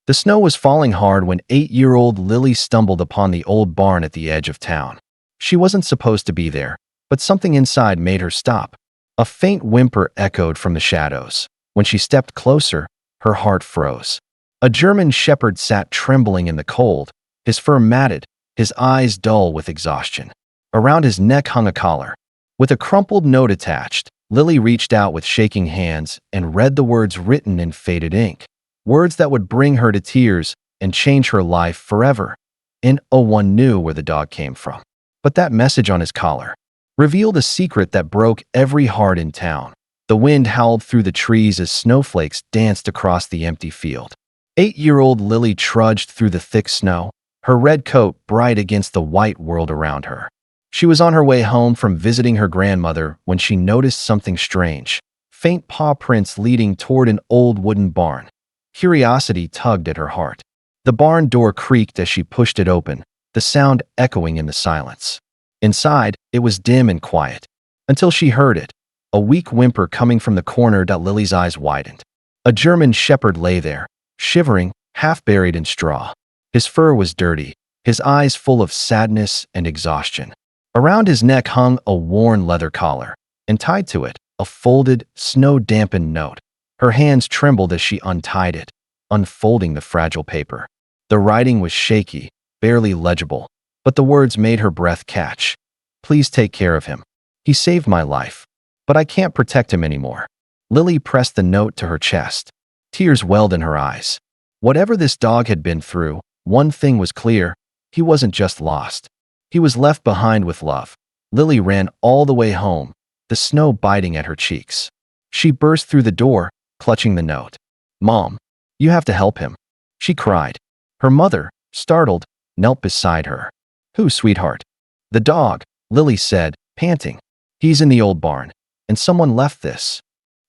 The snow was falling hard when 8-year-old Lily stumbled upon the old barn at the edge of town. She wasn't supposed to be there, but something inside made her stop. A faint whimper echoed from the shadows. When she stepped closer, her heart froze. A German shepherd sat trembling in the cold, his fur matted, his eyes dull with exhaustion. Around his neck hung a collar. With a crumpled note attached, Lily reached out with shaking hands and read the words written in faded ink. Words that would bring her to tears and change her life forever. And no one knew where the dog came from. But that message on his collar revealed a secret that broke every heart in town. The wind howled through the trees as snowflakes danced across the empty field. 8-year-old Lily trudged through the thick snow, her red coat bright against the white world around her. She was on her way home from visiting her grandmother when she noticed something strange. Faint paw prints leading toward an old wooden barn. Curiosity tugged at her heart. The barn door creaked as she pushed it open, the sound echoing in the silence. Inside, it was dim and quiet, until she heard it, a weak whimper coming from the corner. Lily's eyes widened. A German shepherd lay there, shivering, half buried in straw. His fur was dirty, his eyes full of sadness and exhaustion. Around his neck hung a worn leather collar, and tied to it, a folded, snow-dampened note. Her hands trembled as she untied it, unfolding the fragile paper. The writing was shaky, barely legible, but the words made her breath catch. Please take care of him. He saved my life, but I can't protect him anymore. Lily pressed the note to her chest. Tears welled in her eyes. Whatever this dog had been through, one thing was clear: he wasn't just lost. He was left behind with love. Lily ran all the way home, the snow biting at her cheeks. She burst through the door, clutching the note. "Mom, you have to help him," she cried. Her mother, startled, knelt beside her. "Who, sweetheart?" "The dog," Lily said, panting. "He's in the old barn, and someone left this."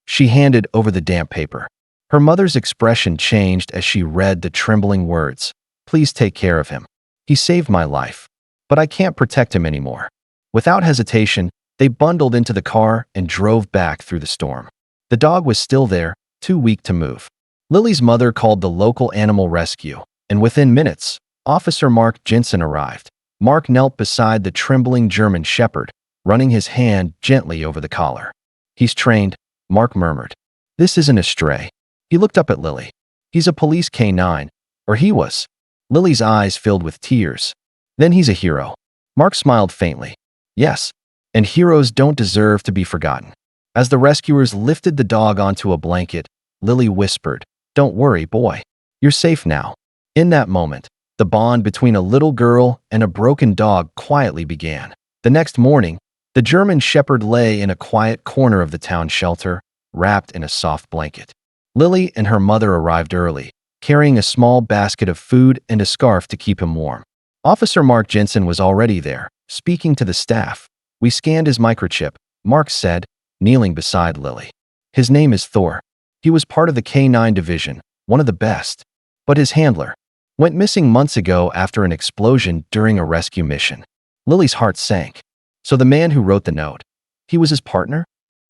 She handed over the damp paper. Her mother's expression changed as she read the trembling words. "Please take care of him. He saved my life, but I can't protect him anymore." Without hesitation, they bundled into the car and drove back through the storm. The dog was still there, too weak to move. Lily's mother called the local animal rescue, and within minutes, Officer Mark Jensen arrived. Mark knelt beside the trembling German shepherd, running his hand gently over the collar. "He's trained," Mark murmured. "This isn't a stray." He looked up at Lily. "He's a police K9, or he was." Lily's eyes filled with tears. "Then he's a hero." Mark smiled faintly. "Yes, and heroes don't deserve to be forgotten." As the rescuers lifted the dog onto a blanket, Lily whispered, "Don't worry, boy. You're safe now." In that moment, the bond between a little girl and a broken dog quietly began. The next morning, the German shepherd lay in a quiet corner of the town shelter, wrapped in a soft blanket. Lily and her mother arrived early, carrying a small basket of food and a scarf to keep him warm. Officer Mark Jensen was already there, speaking to the staff. "We scanned his microchip," Mark said, kneeling beside Lily. "His name is Thor. He was part of the K9 division, one of the best. But his handler went missing months ago after an explosion during a rescue mission." Lily's heart sank. "So the man who wrote the note, he was his partner?"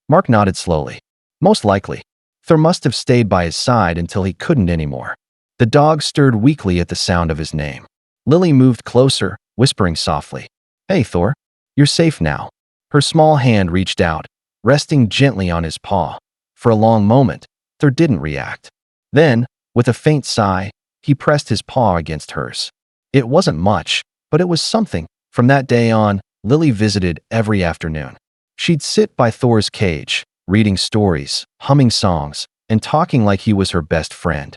Mark nodded slowly. "Most likely. Thor must have stayed by his side until he couldn't anymore." The dog stirred weakly at the sound of his name. Lily moved closer, whispering softly, "Hey, Thor. You're safe now." Her small hand reached out, resting gently on his paw. For a long moment, Thor didn't react. Then, with a faint sigh, he pressed his paw against hers. It wasn't much, but it was something. From that day on, Lily visited every afternoon. She'd sit by Thor's cage, reading stories, humming songs, and talking like he was her best friend.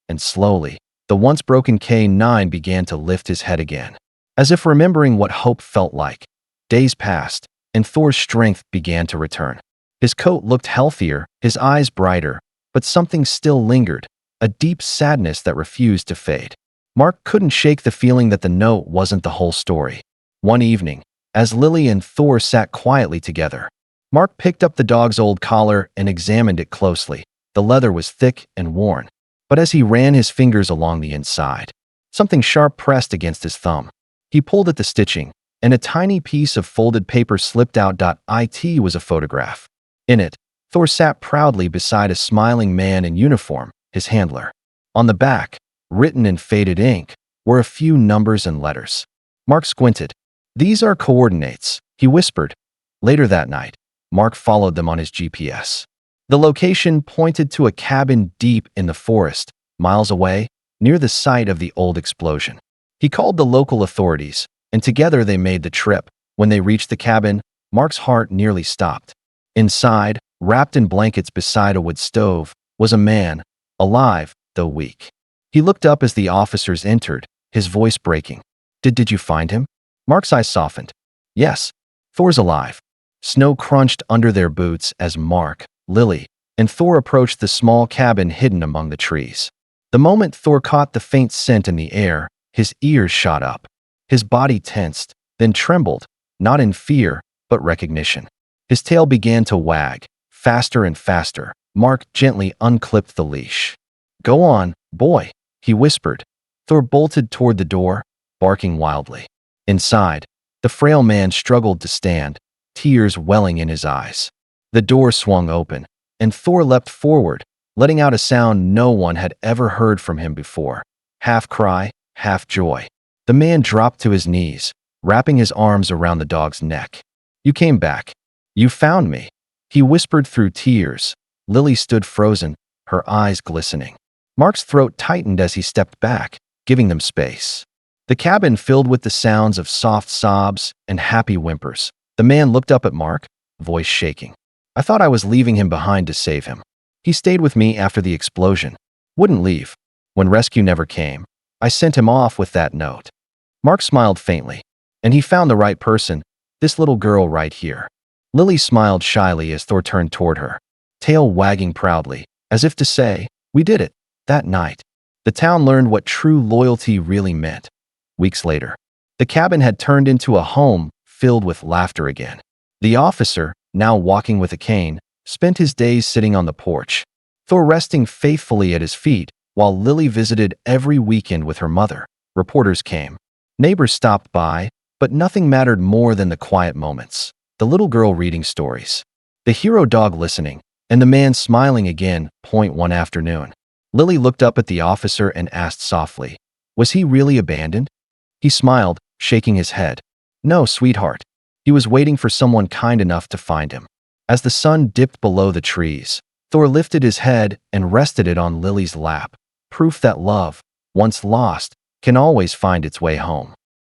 And slowly, the once broken K9 began to lift his head again, as if remembering what hope felt like. Days passed, and Thor's strength began to return. His coat looked healthier, his eyes brighter, but something still lingered, a deep sadness that refused to fade. Mark couldn't shake the feeling that the note wasn't the whole story. One evening, as Lily and Thor sat quietly together, Mark picked up the dog's old collar and examined it closely. The leather was thick and worn, but as he ran his fingers along the inside, something sharp pressed against his thumb. He pulled at the stitching, and a tiny piece of folded paper slipped out. It was a photograph. In it, Thor sat proudly beside a smiling man in uniform, his handler. On the back, written in faded ink, were a few numbers and letters. Mark squinted. "These are coordinates," he whispered. Later that night, Mark followed them on his GPS. The location pointed to a cabin deep in the forest, miles away, near the site of the old explosion. He called the local authorities, and together they made the trip. When they reached the cabin, Mark's heart nearly stopped. Inside, wrapped in blankets beside a wood stove, was a man, alive, though weak. He looked up as the officers entered, his voice breaking. Did you find him?" Mark's eyes softened. "Yes, Thor's alive." Snow crunched under their boots as Mark, Lily, and Thor approached the small cabin hidden among the trees. The moment Thor caught the faint scent in the air, his ears shot up. His body tensed, then trembled, not in fear, but recognition. His tail began to wag, faster and faster. Mark gently unclipped the leash. "Go on, boy," he whispered. Thor bolted toward the door, barking wildly. Inside, the frail man struggled to stand, tears welling in his eyes. The door swung open, and Thor leapt forward, letting out a sound no one had ever heard from him before. Half cry, half joy. The man dropped to his knees, wrapping his arms around the dog's neck. "You came back. You found me," he whispered through tears. Lily stood frozen, her eyes glistening. Mark's throat tightened as he stepped back, giving them space. The cabin filled with the sounds of soft sobs and happy whimpers. The man looked up at Mark, voice shaking. "I thought I was leaving him behind to save him. He stayed with me after the explosion. Wouldn't leave. When rescue never came, I sent him off with that note." Mark smiled faintly. "And he found the right person, this little girl right here." Lily smiled shyly as Thor turned toward her, tail wagging proudly, as if to say, "We did it." That night, the town learned what true loyalty really meant. Weeks later, the cabin had turned into a home filled with laughter again. The officer, now walking with a cane, spent his days sitting on the porch, Thor resting faithfully at his feet, while Lily visited every weekend with her mother. Reporters came. Neighbors stopped by, but nothing mattered more than the quiet moments. The little girl reading stories, the hero dog listening, and the man smiling again. One afternoon, Lily looked up at the officer and asked softly, "Was he really abandoned?" He smiled, shaking his head. "No, sweetheart. He was waiting for someone kind enough to find him." As the sun dipped below the trees, Thor lifted his head and rested it on Lily's lap, proof that love, once lost, can always find its way home.